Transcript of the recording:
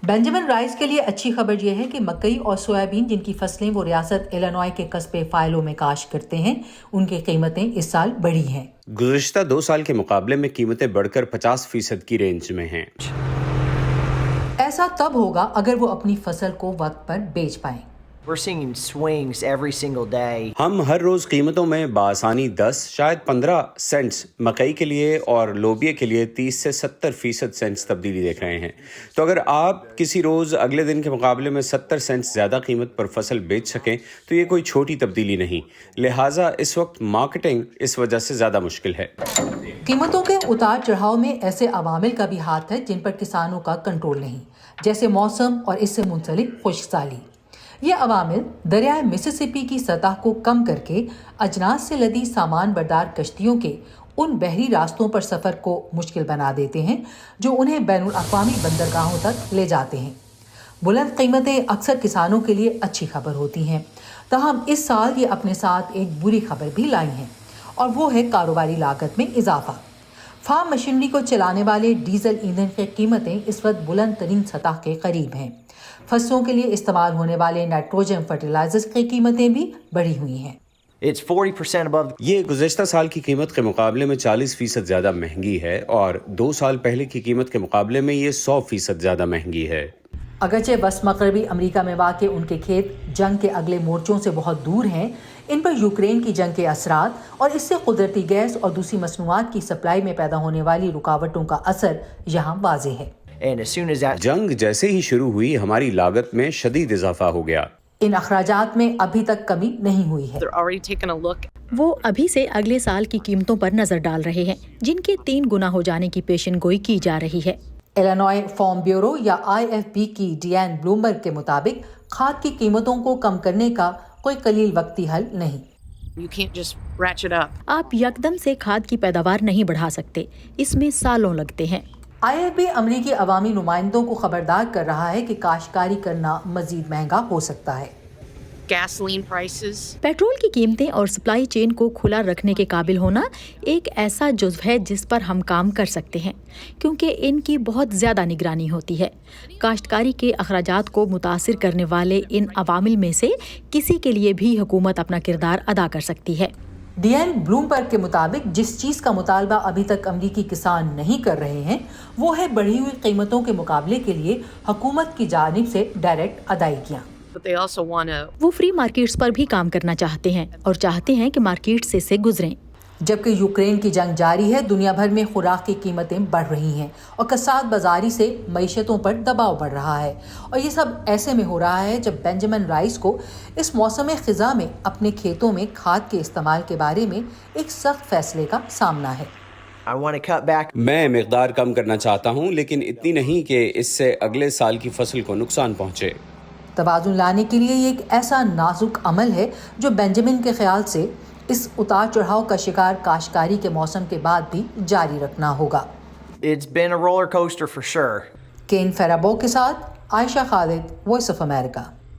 Benjamin rice के लिए अच्छी खबर यह है कि मकई और सोयाबीन जिनकी फसलें वो रियासत इलिनॉय के कस्बे फाइलो में काश्त करते हैं, उनकी कीमतें इस साल बढ़ी हैं। गुज़िश्ता 2 साल के मुकाबले में कीमतें बढ़कर 50% की रेंज में हैं। ऐसा तब होगा अगर वो अपनी फसल को वक्त पर बेच पाएं। We're seeing swings every single day. हम हर रोज कीमतों में बासानी 10 शायद 15 सेंट्स मकई के लिए और लोबिया के लिए 30 से 70% सेंट्स तब्दीली देख रहे हैं। तो अगर आप किसी रोज अगले दिन के मुकाबले में 70 सेंट्स ज्यादा कीमत पर फसल बेच सकें तो ये कोई छोटी तब्दीली नहीं। लिहाजा इस वक्त मार्केटिंग इस वजह से ज्यादा मुश्किल है। कीमतों के उतार चढ़ाव में ऐसे अवामिल का भी हाथ है जिन पर किसानों का कंट्रोल नहीं, जैसे मौसम और इससे मुंसलिक खुश्कसाली। ये अवामिल दरियाए मिसिसिपी की सतह को कम करके अजनास से लदी सामान बरदार कश्तियों के उन बहरी रास्तों पर सफ़र को मुश्किल बना देते हैं जो उन्हें बैनुल अक़वामी बंदरगाहों तक ले जाते हैं। बुलंद कीमतें अक्सर किसानों के लिए अच्छी खबर होती हैं, ताहम इस साल ये अपने साथ एक बुरी खबर भी लाई हैं, और वो है कारोबारी लागत में इजाफा। फार्म मशीनरी को चलाने वाले डीजल ईंधन की कीमतें इस वक्त बुलंद तरीन सतह के करीब हैं। फसलों के लिए इस्तेमाल होने वाले नाइट्रोजन फर्टिलाइजर्स की कीमतें भी बढ़ी हुई हैं। It's 40% above. ये गुज़िश्ता साल की कीमत के मुकाबले में 40% ज़्यादा महंगी है और 2 साल पहले की कीमत के मुकाबले में ये 100% ज़्यादा महंगी है। अगरचे वस्त मगरबी अमरीका में वाक़ उनके खेत जंग के अगले मोर्चों से बहुत दूर हैं, इन पर यूक्रेन की जंग के असरात और इससे कुदरती गैस और दूसरी मसनूआत की सप्लाई में पैदा होने वाली रुकावटों का असर यहाँ वाज़ेह है। And as soon as that जंग जैसे ही शुरू हुई हमारी लागत में शदीद इजाफा हो गया। इन अखराजात में अभी तक कमी नहीं हुई है। They're already taking a look. वो अभी से अगले साल की कीमतों पर नजर डाल रहे हैं, जिनके 3 गुना हो जाने की पेशेनगोई की जा रही है। इलिनॉय फार्म ब्यूरो या IFB की डियान ब्लूमबर्ग के मुताबिक खाद की कीमतों को कम करने का कोई कलील वक्ती हल नहीं। You can't just ratchet up. आप यकदम से खाद की पैदावार नहीं बढ़ा सकते, इसमें सालों लगते हैं। IFB अमरीकी अवामी नुमाइंदों को खबरदार कर रहा है कि काश्तकारी करना मजीद महंगा हो सकता है। Gasoline prices. पेट्रोल की कीमतें और सप्लाई चेन को खुला रखने के काबिल होना एक ऐसा जुज़्व है जिस पर हम काम कर सकते हैं, क्योंकि इनकी बहुत ज़्यादा निगरानी होती है। काश्तकारी के अखराजात को मुतासिर करने वाले इन अवामिल में से किसी के लिए भी हुकूमत अपना किरदार अदा कर सकती है। डियान ब्लूमबर्ग के मुताबिक जिस चीज़ का मुतालबा अभी तक अमरीकी किसान नहीं कर रहे हैं वो है बढ़ी हुई कीमतों के मुकाबले के लिए हुकूमत की जानिब से डायरेक्ट अदायगियाँ। But they also want to. वो फ्री मार्केट्स पर भी काम करना चाहते हैं और चाहते हैं कि मार्केट से गुजरें। जबकि यूक्रेन की जंग जारी है, दुनिया भर में खुराक की कीमतें बढ़ रही हैं और कसाद बाजारी से मईशतों पर दबाव बढ़ रहा है, और ये सब ऐसे में हो रहा है जब बेंजामिन राइस को इस मौसम ख़िज़ा में अपने खेतों में खाद के इस्तेमाल के बारे में एक सख्त फैसले का सामना है। I want to cut back. मैं मिकदार कम करना चाहता हूँ, लेकिन इतनी नहीं कि इससे अगले साल की फसल को नुकसान पहुँचे। तवाज़ुन लाने के लिए ये एक ऐसा नाजुक अमल है जो बेंजामिन के ख्याल से इस उतार चढ़ाव का शिकार काश्तकारी के मौसम के बाद भी जारी रखना होगा। It's been a roller coaster for sure. केन फेराबो के साथ Ayesha Khalid, voice of America.